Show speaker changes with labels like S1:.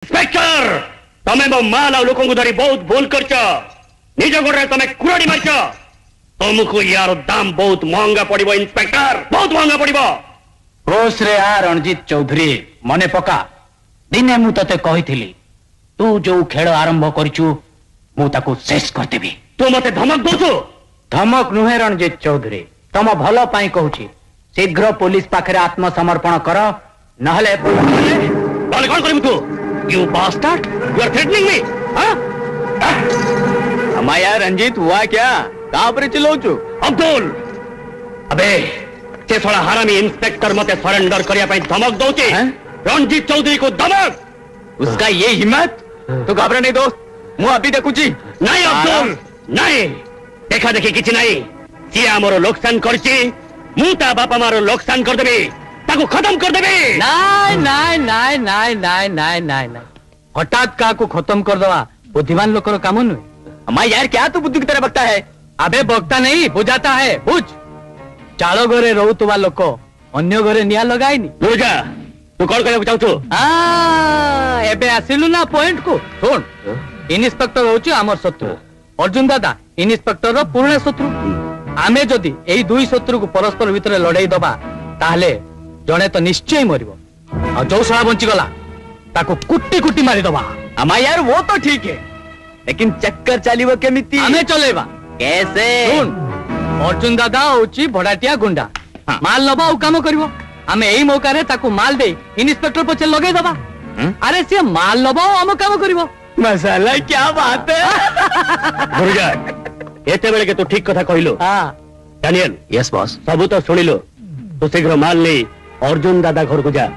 S1: Inspector तमें मो माल आ लोक धरी बहुत भूल कर निज गोड़े तमें कुराड़ी मारच तुमको यार दाम बहुत महंगा पड़ो इंस्पेक्टर बहुत महंगा पड़ो
S2: होश रे आ रणजीत चौधरी मने पका दिने मु तते कहिथिली तू जो खेल आरंभ करचु मु ताको शेष कर देबी।
S1: तू मते धमक दोछु?
S2: धमक नुहे रणजीत चौधरी तम भलो पाई कहूची शीघ्र पुलिस पाखरे आत्मसमर्पण कर नहले
S1: बाल कौन करिबु तू? You bastard you are threatening me. हां
S2: अमाया रंजीत हुआ क्या कहां पर चिल्लाउचु?
S1: अब्दुल अबे से साला हरामी इंस्पेक्टर मते सरेंडर करिया पई धमक दोचे। रणजीत चौधरी को धमक
S2: उसका ये हिम्मत तो घबरा नहीं दोस्त मु अभी देखुची।
S1: नहीं अब्दुल नहीं देखा देखी किछि नहीं सी हमरो लोकसान करची मु ता बापा मारो लोकसान कर देबे ताको खत्म कर देबे।
S2: नाय नाय नाय नाय नाय नाय नाय नाय हठात का को खत्म कर दवा बुद्धिमान लोकर काम नुहे। अम्मा यार क्या तू बुद्धि की तरह बकता है? अबे बकता नहीं बुझाता है बुझ चालो घरे रहुतुवा लोक अन्य घरे निया लगाइनी
S1: बुझा तू कौन कहू चाहू?
S2: एबे आसिलु ना पॉइंट को सुन इन्स्पेक्टर होची हमर शत्रु अर्जुन दादा इन्स्पेक्टर रो पुराना शत्रु आमे जदी एई दुई शत्रु को परस्पर भितर लड़ाई दबा ताहले जणे तो निश्चय मरिबो आ जो साला बंची गला ताको कुट्टी कुट्टी मारी दबा। अमा यार वो तो ठीक है लेकिन चक्कर चलीबो केमिति? हमें चलेबा कैसे? सुन अर्जुन दादा होची भड़ाटिया गुंडा माल लबा ओ काम करबो हमें एई मौका रे ताको माल दे इन्स्पेक्टर पछे लगे दबा। अरे से माल लबा हम काम करबो मसाला क्या बात है?
S1: दुर्गा एते बेले के तू ठीक कथा कहिलो।
S2: हां
S1: डैनियल
S2: यस बॉस
S1: सब तो सुनिलो तू शीघ्र माल ले अर्जुन दादा घर को जा।